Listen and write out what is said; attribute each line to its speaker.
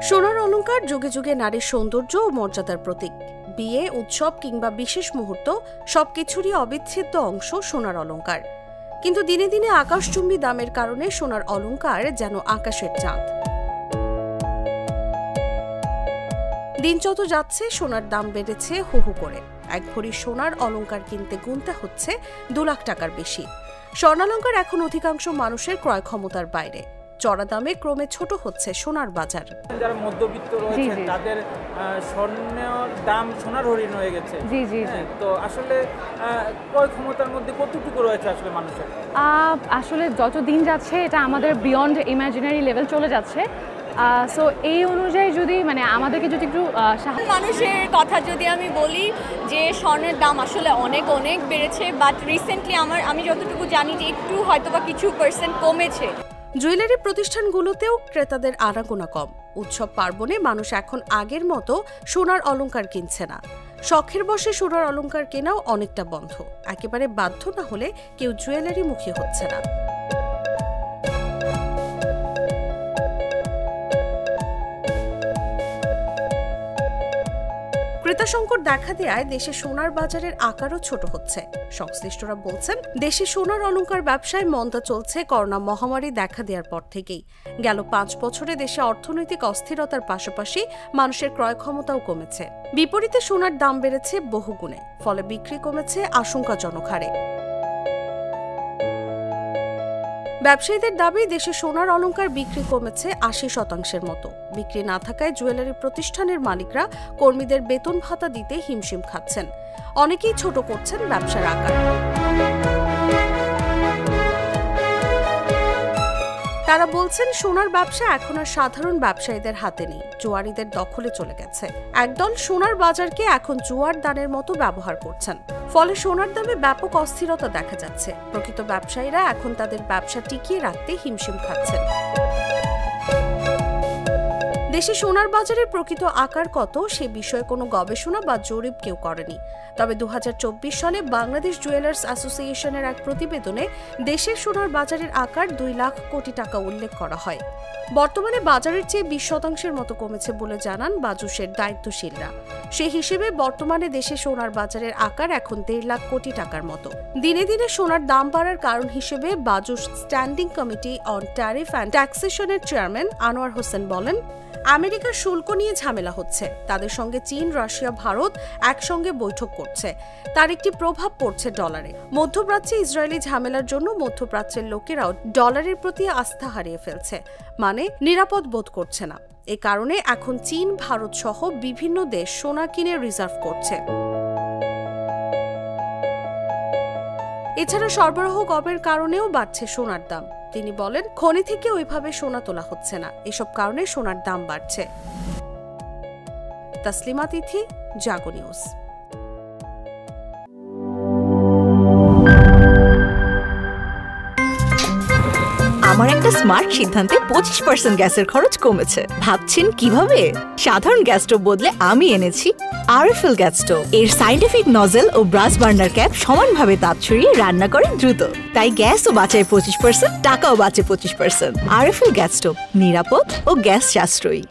Speaker 1: সোনার অলংকার যুগে যুগে নারীর সৌন্দর্য ও মর্যাদার প্রতীক। বিয়ে, উৎসব কিংবা বিশেষ মুহূর্ত সবকিছুরই অবিচ্ছেদ্য অংশ সোনার অলংকার। কিন্তু দিনে দিনে আকাশচুম্বী দামের কারণে সোনার অলংকার যেন আকাশের চাঁদ। দিন যত যাচ্ছে সোনার দাম বেড়েছে হু হু করে। এক ভরি সোনার অলংকার কিনতে গুনতে হচ্ছে 2 লাখ টাকার বেশি। স্বর্ণালংকার এখন অধিকাংশ মানুষের ক্রয় ক্ষমতার বাইরে। চড়া দামে ক্রমে ছোট হচ্ছে সোনার বাজার।
Speaker 2: যারা মধ্যবিত্ত রয়েছে তাদের স্বর্ণের দাম সোনার হরিণ হয়ে গেছে। তো আসলে ক্রয় ক্ষমতার মধ্যে কতটুকু রয়েছে আসলে মানুষের?
Speaker 3: আসলে যত দিন যাচ্ছে এটা আমাদের বিয়ন্ড ইমাজিনারি লেভেল চলে যাচ্ছে। সো এই অনুযায়ী যদি আমাদেরকে যদি একটু
Speaker 4: মানুষের কথা যদি আমি বলি যে স্বর্ণের দাম আসলে অনেক বেড়েছে, বাট রিসেন্টলি আমি যতটুকু জানি যে একটু হয়তোবা কিছু % কমেছে।
Speaker 1: জুয়েলারি প্রতিষ্ঠানগুলোতেও ক্রেতাদের আনাগোনা কম। উৎসব পার্বণে মানুষ এখন আগের মতো সোনার অলংকার কিনছে না। শখের বশে সোনার অলংকার কেনাও অনেকটা বন্ধ। একেবারে বাধ্য না হলে কেউ জুয়েলারি মুখী হচ্ছে না। ক্রেতা সংকট দেখা দেয়ায় দেশে সোনার বাজারের আকারও ছোট হচ্ছে। সংশ্লিষ্টরা বলছেন, দেশে সোনার অলংকার ব্যবসায় মন্দা চলছে করোনা মহামারী দেখা দেওয়ার পর থেকেই। গেল 5 বছরে দেশে অর্থনৈতিক অস্থিরতার পাশাপাশি মানুষের ক্রয় ক্ষমতাও কমেছে। বিপরীতে সোনার দাম বেড়েছে বহুগুণে, ফলে বিক্রি কমেছে আশঙ্কাজনক হারে। ব্যবসায়ীদের দাবি, দেশে সোনার অলংকার বিক্রি কমেছে 80% মতো। বিক্রি না থাকায় জুয়েলারি প্রতিষ্ঠানের মালিকরা কর্মীদের বেতন ভাতা দিতে হিমশিম খাচ্ছেন। অনেকেই ছোট করছেন ব্যবসার আকার। তারা বলছেন, সোনার ব্যবসা এখন আর সাধারণ ব্যবসায়ীদের হাতে নেই, জুয়ারিদের দখলে চলে গেছে। একদল সোনার বাজারকে এখন জুয়ার দানের মতো ব্যবহার করছেন। ফলে সোনার দামে ব্যাপক অস্থিরতা দেখা যাচ্ছে। প্রকৃত ব্যবসায়ীরা এখন তাদের ব্যবসা টিকিয়ে রাখতে হিমশিম খাচ্ছেন। দেশে সোনার বাজারের প্রকৃত আকার কত সে বিষয়ে কোনো গবেষণা বা জরিপ কেউ করেনি। তবে 2024 সালে বাংলাদেশ জুয়েলার্স অ্যাসোসিয়েশনের এক প্রতিবেদনে দেশের সোনার বাজারের আকার 2 লাখ কোটি টাকা উল্লেখ করা হয়। বর্তমানে বাজারের চেয়ে 20% মতো কমেছে বলে জানান বাজুসের দায়িত্বশীলরা। সেই হিসেবে বর্তমানে দেশে সোনার বাজারের আকার এখন 1.5 লাখ কোটি টাকার মতো। দিনে দিনে সোনার দাম বাড়ার কারণ হিসেবে BAJUS standing committee on tariff and ট্যাক্সেশনের চেয়ারম্যান আনোয়ার হোসেন বলেন, আমেরিকার শুল্ক নিয়ে ঝামেলা হচ্ছে। তাদের সঙ্গে চীন, রাশিয়া, ভারত একসঙ্গে বৈঠক করছে। তার একটি প্রভাব পড়ছে ডলারে। মধ্যপ্রাচ্যে ইসরায়েলি ঝামেলার জন্য মধ্যপ্রাচ্যের লোকেরাও ডলারের প্রতি আস্থা হারিয়ে ফেলছে, মানে নিরাপদ বোধ করছে না। এ কারণে এখন চীন, ভারত সহ বিভিন্ন দেশ সোনা কিনে রিজার্ভ করছে। এছাড়া সরবরাহ কমের কারণেও বাড়ছে সোনার দাম। তিনি বলেন, খনি থেকে ওইভাবে সোনা তোলা হচ্ছে না, এসব কারণে সোনার দাম বাড়ছে। তাসলিমা তিথি, জাগো নিউজ।
Speaker 5: আমার একটা স্মার্ট সিদ্ধান্তে 25% গ্যাসের খরচ কমেছে। ভাবছেন কিভাবে? সাধারণ গ্যাস স্টোভ বদলে আমি এনেছি আরএফএল গ্যাস স্টোভ। এর সাইন্টিফিক নজল ও ব্রাস বার্নার ক্যাপ সমানভাবে তাপ ছড়িয়ে রান্না করে দ্রুত। তাই গ্যাসও বাঁচায় 25%, টাকাও বাঁচে 25%। আরএফএল গ্যাস স্টোভ নিরাপদ ও গ্যাস সাশ্রয়ী।